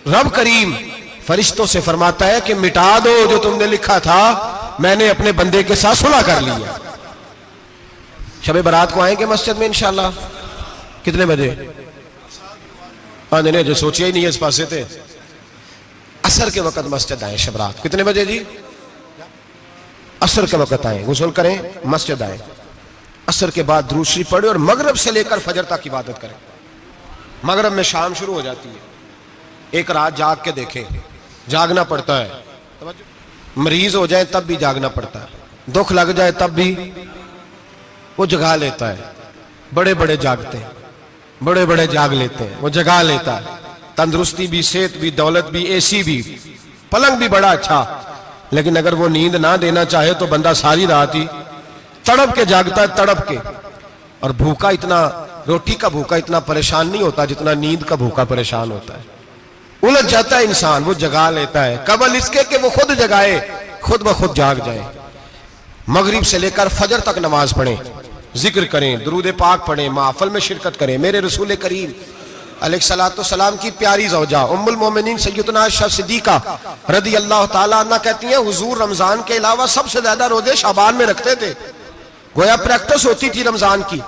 रब करीम फरिश्तों से फरमाता है कि मिटा दो जो तुमने लिखा था, मैंने अपने बंदे के साथ सुलह कर लिया। शबे बारात को आएंगे मस्जिद में इंशाल्लाह। कितने बजे? हाँ नहीं, जो सोचिए ही नहीं है इस पासे थे। असर के वक्त मस्जिद आए शब रात। कितने बजे जी? असर के वक्त आए, गुस्ल करें, मस्जिद आए, असर के बाद दुरूद शरीफ पढ़े और मगरिब से लेकर फजर तक इबादत करें। मगरिब में शाम शुरू हो जाती है। एक रात जाग के देखें, जागना पड़ता है। मरीज हो जाए तब भी जागना पड़ता है, दुख लग जाए तब भी वो जगा लेता है। बड़े बड़े जागते हैं, बड़े बड़े जाग लेते हैं, वो जगा लेता है। तंदुरुस्ती भी, सेहत भी, दौलत भी, एसी भी, पलंग भी बड़ा अच्छा, लेकिन अगर वो नींद ना देना चाहे तो बंदा सारी रात ही तड़प के जागता है, तड़प के। और भूखा इतना, रोटी का भूखा इतना परेशान नहीं होता जितना नींद का भूखा परेशान होता है। उलझ जाता है इंसान, वो जगा लेता है कबल इसके कि वो खुद जगाए, खुद ब खुद जाग जाए। मगरिब से लेकर फजर तक नमाज पढ़ें, जिक्र करें, दुरूद पाक पढ़ें, महफिल में शिरकत करें। मेरे रसूल करीम अलैहिस्सलाम की प्यारी ज़ौजा उम्मुल मोमिनीन सैयदना आयशा सिद्दीका रदी अल्लाह ताला अन्हा कहती हैं हुजूर रमजान के अलावा सबसे ज्यादा रोजे शाबान में रखते थे, गोया प्रैक्टिस होती थी रमजान की।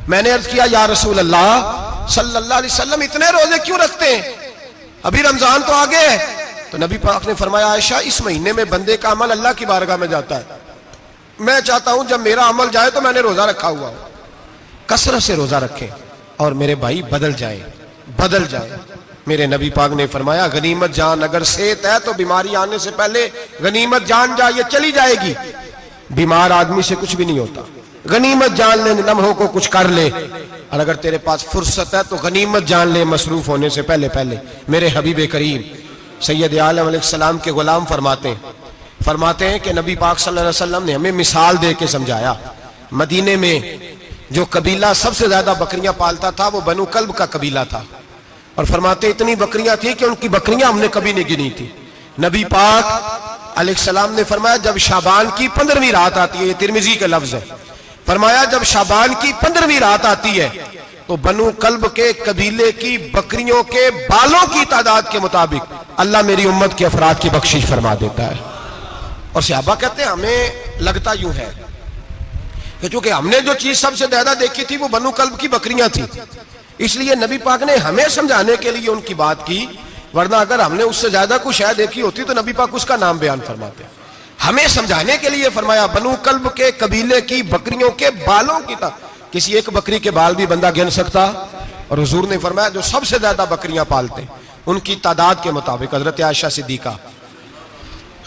मैंने अर्ज किया या रसूल अल्लाह सल्लल्लाहु अलैहि वसल्लम इतने रोजे क्यों रखते हैं, अभी रमजान तो आगे है। तो नबी पाक ने फरमाया आयशा इस महीने में बंदे का अमल अल्लाह की बारगाह में जाता है, मैं चाहता हूं जब मेरा अमल जाए तो मैंने रोजा रखा हुआ हो। कसरत से रोजा रखें और मेरे भाई बदल जाए। मेरे नबी पाक ने फरमाया गनीमत जान, अगर सेहत है तो बीमारी आने से पहले गनीमत जान जा, ये चली जाएगी। बीमार आदमी से कुछ भी नहीं होता, गनीमत जान ले, लम्हों को कुछ कर ले। और अगर तेरे पास फुर्सत है तो गनीमत जान ले मसरूफ होने से पहले पहले। मेरे हबीब करीम सैयद आलम अलैहिस्सलाम के गुलाम फरमाते हैं कि नबी पाक सल्लल्लाहु अलैहि वसल्लम ने हमें मिसाल दे के समझाया। मदीने में जो कबीला सबसे ज्यादा बकरियां पालता था वो बनु कल्ब का कबीला था, और फरमाते इतनी बकरियां थी कि उनकी बकरियां हमने कभी नहीं गिनी थी। नबी पाक अलैहिस्सलाम ने फरमाया जब शाबान की 15वीं रात आती है, ये तिरमिजी का लफ्ज है, फरमाया जब शाबान की 15वीं रात आती है तो बनु कल्ब के कबीले की बकरियों के बालों की तादाद के मुताबिक अल्लाह मेरी उम्मत के अफराद की बख्शिश फरमा देता है। और सहाबा कहते हैं हमें लगता यूं है कि चूंकि हमने जो चीज सबसे ज्यादा देखी थी वो बनु कल्ब की बकरियां थी, इसलिए नबी पाक ने हमें समझाने के लिए उनकी बात की, वरना अगर हमने उससे ज्यादा कुछ शायद देखी होती तो नबी पाक उसका नाम बयान फरमाते। हमें समझाने के लिए फरमाया बनु कल्ब के कबीले की बकरियों के बालों की किसी एक बकरी के बाल भी बंदा गिन सकता। और हुजूर ने फरमाया जो सबसे ज्यादा बकरियां पालते उनकी तादाद के मुताबिक हजरत आयशा सिद्दीका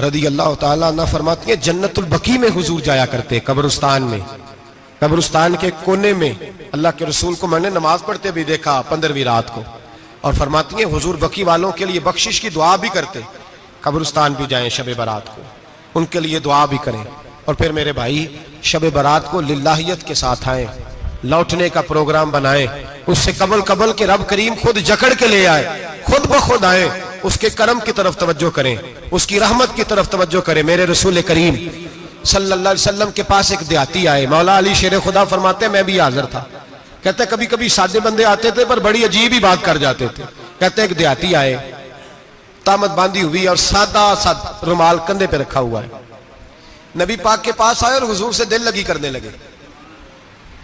रदी अल्लाह ताला अन्हा फरमाती है जन्नतुल बकी में हुजूर जाया करते, कब्रिस्तान में, कब्रिस्तान के कोने में। अल्लाह के रसूल को मैंने नमाज पढ़ते भी देखा 15वीं रात को, और फरमाती है हुजूर बकी वालों के लिए बख्शिश की दुआ भी करते, कब्रिस्तान भी जाएं शब बारात को, उनके लिए दुआ भी करें। और फिर मेरे भाई शब बारात को लिल्लाहियत के साथ आए, लौटने का प्रोग्राम बनाए, उससे कबल के रब करीम खुद जकड़ के ले आए, खुद ब खुद आए, उसके करम की तरफ तवज्जो करें, उसकी रहमत की तरफ तवज्जो करें। मेरे रसूल करीम सल्लल्लाहु अलैहि वसल्लम के पास एक देहाती आए, मौला अली शेर खुदा फरमाते मैं भी हाजिर था। कहते कभी कभी सादे बंदे आते थे पर बड़ी अजीब ही बात कर जाते थे। कहते एक देहाती आए, तामत बांधी हुई और सादा सा रुमाल कंधे पे रखा हुआ है, नबी पाक के पास आए और हुजूर से दिल लगी करने लगे,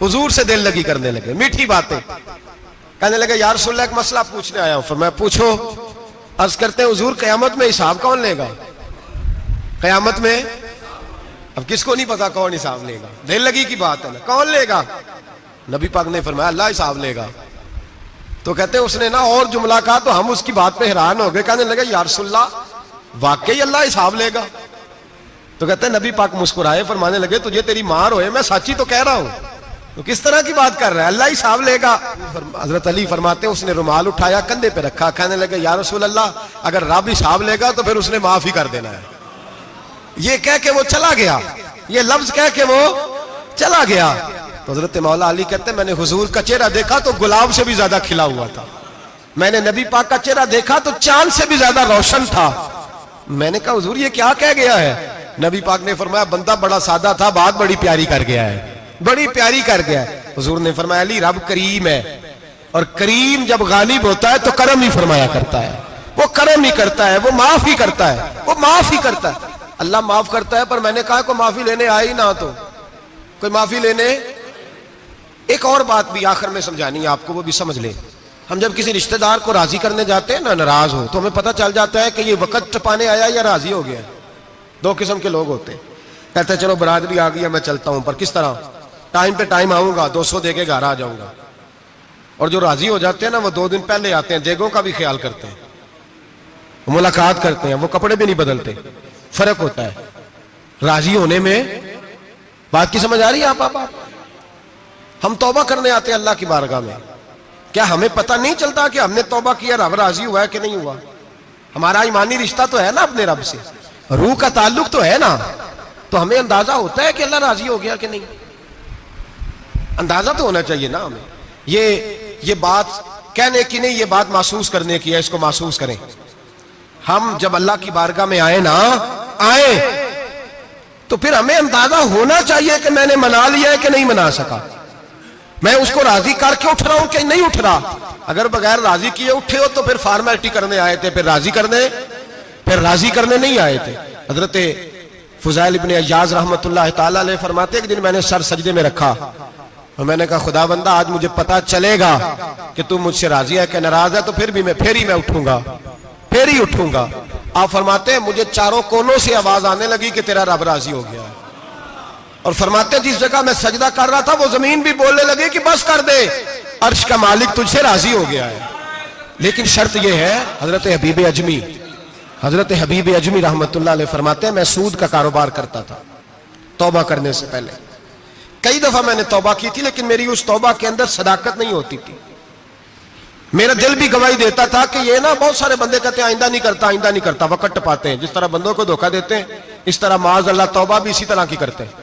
हुजूर से दिल लगी करने लगे, मीठी बातें कहने लगे या रसूलल्लाह एक मसला पूछने आया हूं। फिर मैं पूछो। अर्ज करते हैं हुजूर क़यामत में हिसाब कौन लेगा? क़यामत में अब किसको नहीं पता कौन हिसाब लेगा, दिल लगी की बात है ना, कौन लेगा? नबी पाक ने फरमाया अल्लाह हिसाब लेगा। तो कहते उसने ना और जुमला कहा तो हम उसकी बात पे हैरान हो गए, कहने लगे या रसूलल्लाह वाकई अल्लाह हिसाब लेगा? तो कहते नबी पाक मुस्कुराए, फरमाने लगे तुझे तेरी मार होए, मैं सच्ची तो कह रहा हूं, तो किस तरह की बात कर रहा है, अल्लाह हिसाब लेगा। हजरत अली फरमाते उसने रुमाल उठाया कंधे पे रखा, कहने लगे या रसूल अल्लाह अगर रब हिसाब लेगा तो फिर उसने माफ ही कर देना है, ये कह के वो चला गया, ये लफ्ज कह के वो चला गया। तो हजरत मौला अली कहते हैं मैंने हुजूर का चेहरा देखा तो गुलाब से भी ज्यादा खिला हुआ था, मैंने नबी पाक का चेहरा देखा तो चांद से भी ज्यादा रोशन था। मैंने कहा हुजूर ये क्या कह गया है? नबी पाक ने फरमाया बंदा बड़ा सादा था, बात बड़ी प्यारी कर गया है, बड़ी प्यारी कर गया है। हुजूर ने फरमाया अली रब करीम है, और करीम जब गालिब होता है तो करम ही फरमाया करता है, वो करम ही करता है, वो माफ ही करता है, वो माफ ही करता है। अल्लाह माफ करता है, पर मैंने कहा कोई माफी लेने आए ही ना, तो कोई माफी लेने। एक और बात भी आखिर में समझानी है आपको, वो भी समझ ले। हम जब किसी रिश्तेदार को राजी करने जाते हैं ना, नाराज हो, तो हमें पता चल जाता है कि ये वक्त टपाने आया या राजी हो गया। दो किस्म के लोग होते हैं, कहते हैं चलो बरादरी आ गई, मैं चलता हूं, पर किस तरह? टाइम पे टाइम आऊंगा, 200 दे के घर आ जाऊंगा। और जो राजी हो जाते हैं ना, वो 2 दिन पहले आते हैं, देगों का भी ख्याल करते हैं, मुलाकात करते हैं, वो कपड़े भी नहीं बदलते। फर्क होता है राजी होने में। बात की समझ आ रही है आप? हम तौबा करने आते हैं अल्लाह की बारगाह में, क्या हमें पता नहीं चलता कि हमने तौबा किया, रब राजी हुआ है कि नहीं हुआ? हमारा ईमानी रिश्ता तो है ना अपने रब से, रूह का ताल्लुक तो है ना, तो हमें अंदाजा होता है कि अल्लाह राजी हो गया कि नहीं। अंदाजा तो होना चाहिए ना हमें। ये बात कहने की नहीं, ये बात महसूस करने की है, इसको महसूस करें। हम जब अल्लाह की बारगाह में आए तो फिर हमें अंदाजा होना चाहिए कि मैंने मना लिया है कि नहीं मना सका, मैं उसको राजी करके उठ रहा हूं कि नहीं उठ रहा। अगर बगैर राजी किए उठे हो तो फिर फॉर्मेलिटी करने आए थे, फिर राजी करने नहीं आए थे। हजरत फुज़ैल इब्न अय्याज़ रहमतुल्लाह ताला अलैह फरमाते, एक दिन मैंने सर सजदे में रखा और मैंने कहा खुदा बंदा आज मुझे पता चलेगा कि तू मुझसे राजी है कि नाराज है, तो फिर ही मैं उठूंगा, फिर ही उठूंगा। आप फरमाते हैं मुझे चारों कोनों से आवाज आने लगी कि तेरा रब राजी हो गया। और फरमाते जिस जगह मैं सजदा कर रहा था वो जमीन भी बोलने लगी कि बस कर दे, अर्श का मालिक तुझसे राजी हो गया है। लेकिन शर्त यह है, हजरत हबीब अजमी रहमतुल्लाह अलैह फरमाते हैं मैं सूद का कारोबार करता था तौबा करने से पहले। कई दफा मैंने तौबा की थी, लेकिन मेरी उस तौबा के अंदर सदाकत नहीं होती थी। मेरा दिल भी गवाही देता था कि ये ना बहुत सारे बंदे कहते हैं आइंदा नहीं करता, वक्त टपाते हैं। जिस तरह बंदों को धोखा देते हैं, इस तरह माज अल्लाह तौबा भी इसी तरह की करते हैं,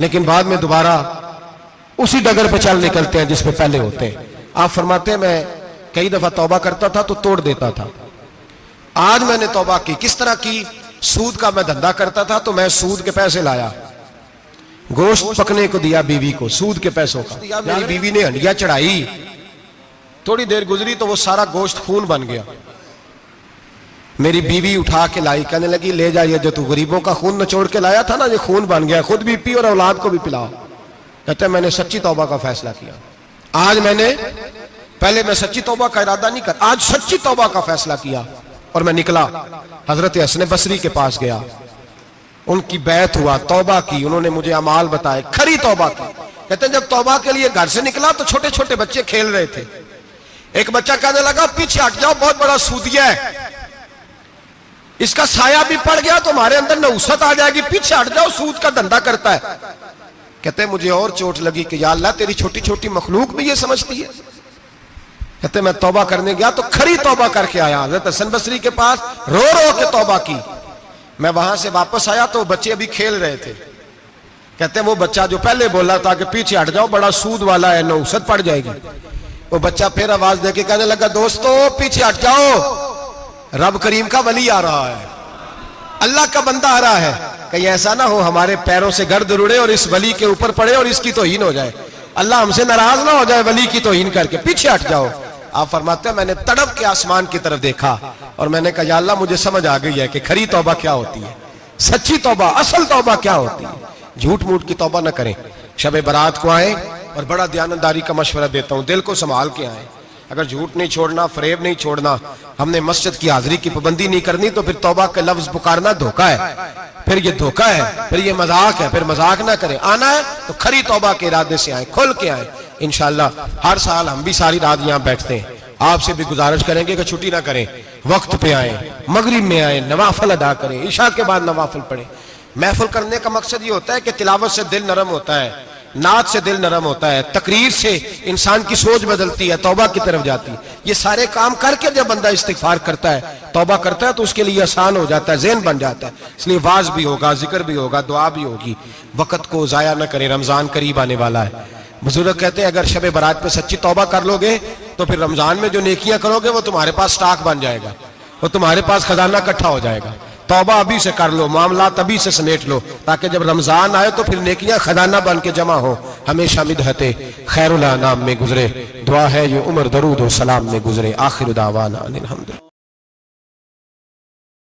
लेकिन बाद में दोबारा उसी डगर पे चल निकलते हैं जिस पे पहले होते हैं। आप फरमाते हैं मैं कई दफा तौबा करता था तो तोड़ देता था। आज मैंने तौबा की। किस तरह की? सूद का मैं धंधा करता था, तो मैं सूद के पैसे लाया, गोश्त पकने को दिया बीवी को, सूद के पैसों का। मेरी बीवी ने हंडिया चढ़ाई, थोड़ी देर गुजरी तो वो सारा गोश्त खून बन गया। मेरी बीवी उठा के लाई, कहने लगी ले जा, ये जो तू गरीबों का खून निचोड़ के लाया था ना, ये खून बन गया, खुद भी पी और औलाद को भी पिलाओ। कहते हैं मैंने सच्ची तौबा का फैसला किया। आज पहले मैं सच्ची तौबा का इरादा नहीं कर, आज सच्ची तौबा का फैसला किया और मैं निकला। हजरत हसन बसरी के पास गया, उनकी बैत हुआ, तौबा की, उन्होंने मुझे अमाल बताए, खरी तौबा की। कहते हैं जब तौबा के लिए घर से निकला तो छोटे छोटे बच्चे खेल रहे थे। एक बच्चा कहने लगा पीछे हट जाओ, बहुत बड़ा सूदिया है, इसका साया भी पड़ गया तो हमारे अंदर नहुसत आ जाएगी, पीछे हट जाओ, सूद का धंधा करता है। कहते हैं मुझे और चोट लगी कि या अल्लाह तेरी छोटी छोटी मखलूक भी ये समझती है। कहते मैं तौबा करने गया तो खरी तौबा करके आया, हज़रत हसन बसरी के पास रो रो के तौबा की। मैं वहां से वापस आया तो बच्चे अभी खेल रहे थे। कहते हैं वो बच्चा जो पहले बोला था कि पीछे हट जाओ, बड़ा सूद वाला है, नहुसत पड़ जाएगी, वो बच्चा फिर आवाज देके कहने लगा दोस्तों पीछे हट जाओ, रब करीम का वली आ रहा है, अल्लाह का बंदा आ रहा है, कहीं ऐसा ना हो हमारे पैरों से गर्द उड़े और इस वली के ऊपर पड़े और इसकी तौहीन हो जाए, अल्लाह हमसे नाराज ना हो जाए वली की तौहीन करके, पीछे हट जाओ। आप फरमाते हैं मैंने तड़प के आसमान की तरफ देखा और मैंने कहा या अल्लाह मुझे समझ आ गई है कि खरी तौबा क्या होती है, सच्ची तौबा, असल तौबा क्या होती है। झूठ मूठ की तौबा न करें। शब बारात को आए और बड़ा दयानतदारी का मशवरा देता हूं, दिल को संभाल के आए। अगर झूठ नहीं छोड़ना, फरेब नहीं छोड़ना, हमने मस्जिद की हाजिरी की पाबंदी नहीं करनी, तो फिर तौबा के लफ्ज पुकारना धोखा है, फिर ये धोखा है, फिर ये मजाक है, फिर मजाक ना करें। आना है तो खरी तौबा के इरादे से आए, खुल के आए। इंशाअल्लाह हर साल हम भी सारी रात यहाँ बैठते हैं, आपसे भी गुजारिश करेंगे कि छुट्टी ना करें, वक्त पे आए, मगरिब में आए, नवाफल अदा करें, ईशा के बाद नवाफल पढ़े। महफिल करने का मकसद ये होता है कि तिलावत से दिल नरम होता है, नात से दिल नरम होता है, तकरीर से इंसान की सोच बदलती है, तौबा की तरफ जाती है। ये सारे काम करके जब बंदा इस्तिगफार करता है, तौबा करता है, तो उसके लिए आसान हो जाता है, ज़हन बन जाता है। इसलिए वाज भी होगा, जिक्र भी होगा, दुआ भी होगी। वक़्त को ज़ाया न करें, रमज़ान करीब आने वाला है। बुजुर्ग कहते हैं अगर शब बारात पे सच्ची तौबा कर लोगे तो फिर रमज़ान में जो नेकियां करोगे वो तुम्हारे पास स्टॉक बन जाएगा, वो तुम्हारे पास खजाना इकट्ठा हो जाएगा। तौबा अभी से कर लो, मामलात अभी से समेट लो, ताकि जब रमजान आए तो फिर नेकियां खजाना बन के जमा हो। हमेशा मिदहते खैरुल अनाम में गुजरे, दुआ है ये उम्र दरूद व सलाम में गुजरे। आखिर दावाना अनिल हम्दुलिल्लाह।